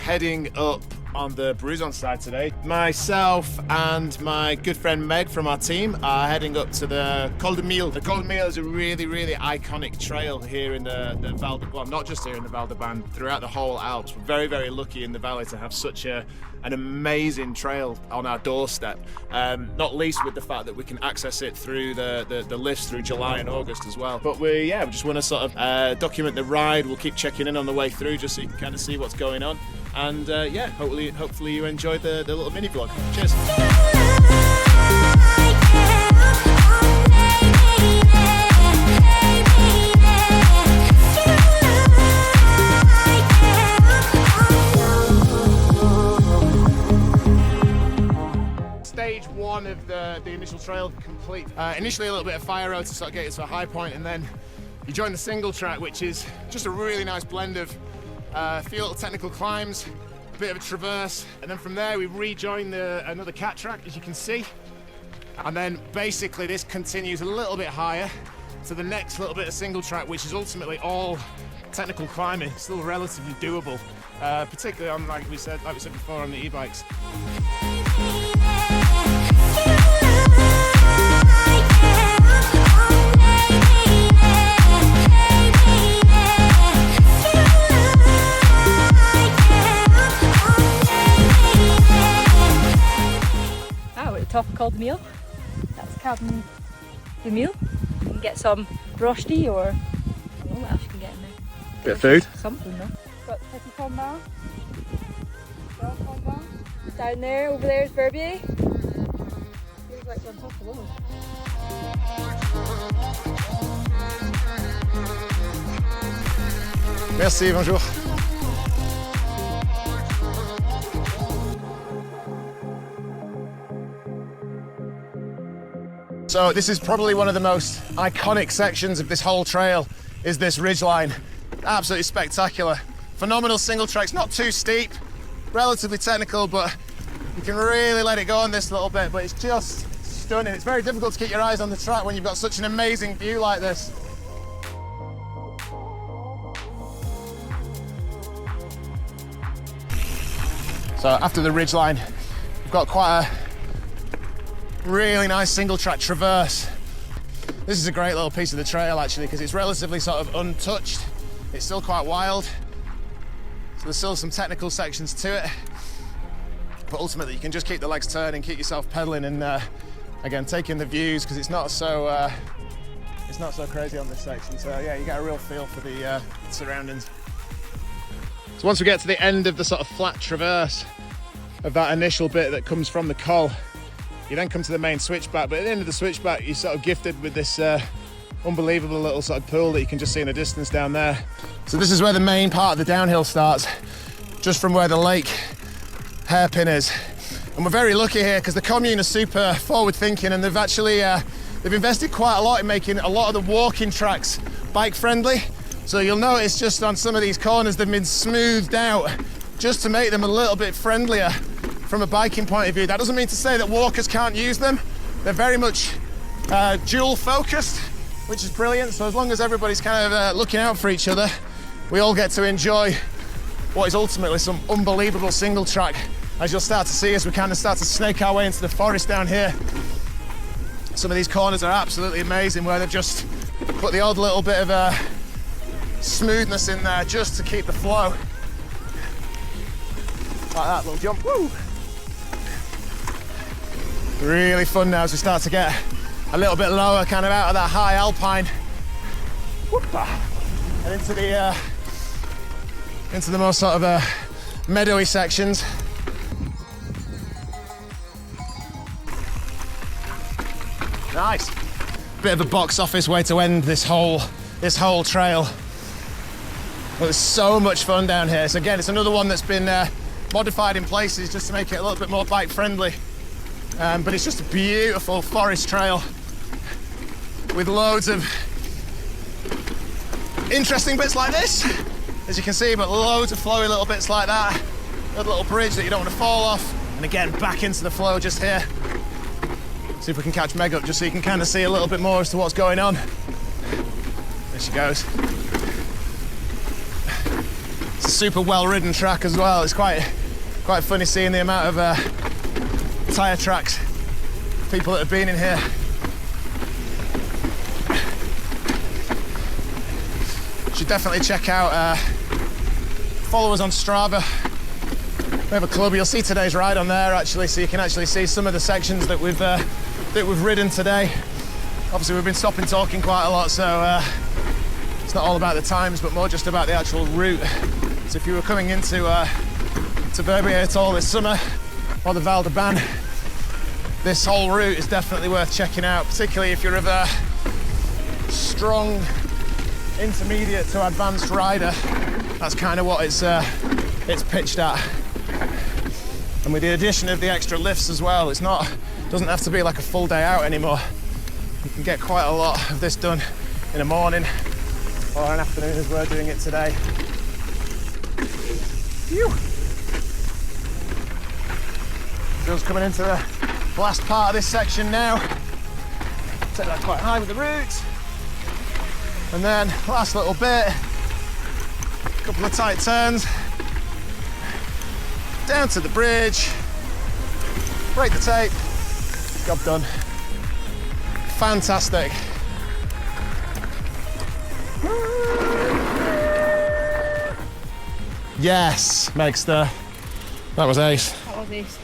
heading up on the Bruison side today. Myself and my good friend Meg from our team are heading up to the Col De Mille. The Col De Mille is a really, really iconic trail here in the Val De Bagnes, well, not just here in the Val De Bagnes, throughout the whole Alps. We're very, very lucky in the valley to have such an amazing trail on our doorstep, not least with the fact that we can access it through the lifts through July and August as well. But we just want to sort of document the ride. We'll keep checking in on the way through just so you can kind of see what's going on. And yeah, hopefully you enjoyed the little mini vlog. Cheers. Stage one of the initial trail complete. Initially a little bit of fire road to sort of get it to a high point, and then you join the single track, which is just a really nice blend of a few little technical climbs, a bit of a traverse, and then from there we rejoin another cat track, as you can see. And then basically this continues a little bit higher to the next little bit of single track, which is ultimately all technical climbing, still relatively doable, particularly on, like we said before, on the e-bikes. Top of Col De Mille. That's Cabin De Mille. You can get some rosti, or I don't know what else you can get in there. Bit of food. Something though. Got Petit Combat. Down there, over there is Verbier. Feels like we're on top of the world. Merci, bonjour. So this is probably one of the most iconic sections of this whole trail, is this ridgeline. Absolutely spectacular. Phenomenal single tracks, not too steep, relatively technical, but you can really let it go on this little bit, but it's just stunning. It's very difficult to keep your eyes on the track when you've got such an amazing view like this. So after the ridgeline, we've got quite a really nice single track traverse. This is a great little piece of the trail actually, because it's relatively sort of untouched. It's still quite wild. So there's still some technical sections to it. But ultimately you can just keep the legs turning, keep yourself pedaling, and again, taking the views, because it's not so crazy on this section. So yeah, you get a real feel for the surroundings. So once we get to the end of the sort of flat traverse of that initial bit that comes from the col, you then come to the main switchback, but at the end of the switchback you're sort of gifted with this unbelievable little sort of pool that you can just see in the distance down there. So this is where the main part of the downhill starts, just from where the lake hairpin is. And we're very lucky here because the commune are super forward thinking, and they've actually they've invested quite a lot in making a lot of the walking tracks bike friendly. So you'll notice just on some of these corners they've been smoothed out just to make them a little bit friendlier from a biking point of view. That doesn't mean to say that walkers can't use them. They're very much dual focused, which is brilliant. So as long as everybody's kind of looking out for each other, we all get to enjoy what is ultimately some unbelievable single track, as you'll start to see as we kind of start to snake our way into the forest down here. Some of these corners are absolutely amazing, where they've just put the odd little bit of smoothness in there just to keep the flow. Like that little jump, woo! Really fun now as we start to get a little bit lower, kind of out of that high alpine, whoop-a, and into the more sort of meadowy sections. Nice. Bit of a box office way to end this whole trail. Well, there's so much fun down here. So again, it's another one that's been modified in places just to make it a little bit more bike friendly. But it's just a beautiful forest trail with loads of interesting bits like this, as you can see, but loads of flowy little bits like that. A little bridge that you don't want to fall off. And again, back into the flow just here. See if we can catch Meg up just so you can kind of see a little bit more as to what's going on. There she goes. It's a super well ridden track as well. It's quite funny seeing the amount of tyre tracks, people that have been in here. Should definitely check out, follow us on Strava. We have a club. You'll see today's ride on there actually, so you can actually see some of the sections that we've ridden today. Obviously we've been stopping talking quite a lot, so it's not all about the times, but more just about the actual route. So if you were coming into to Verbier at all this summer, or the Val De Bagnes, this whole route is definitely worth checking out, particularly if you're of a strong intermediate to advanced rider. That's kind of what it's pitched at. And with the addition of the extra lifts as well, doesn't have to be like a full day out anymore. You can get quite a lot of this done in a morning or an afternoon as we're doing it today. Phew. Just coming into the last part of this section now. Take that quite high with the roots. And then last little bit, a couple of tight turns, down to the bridge, break the tape, job done. Fantastic. Yes, Megster. That was ace. That was ace.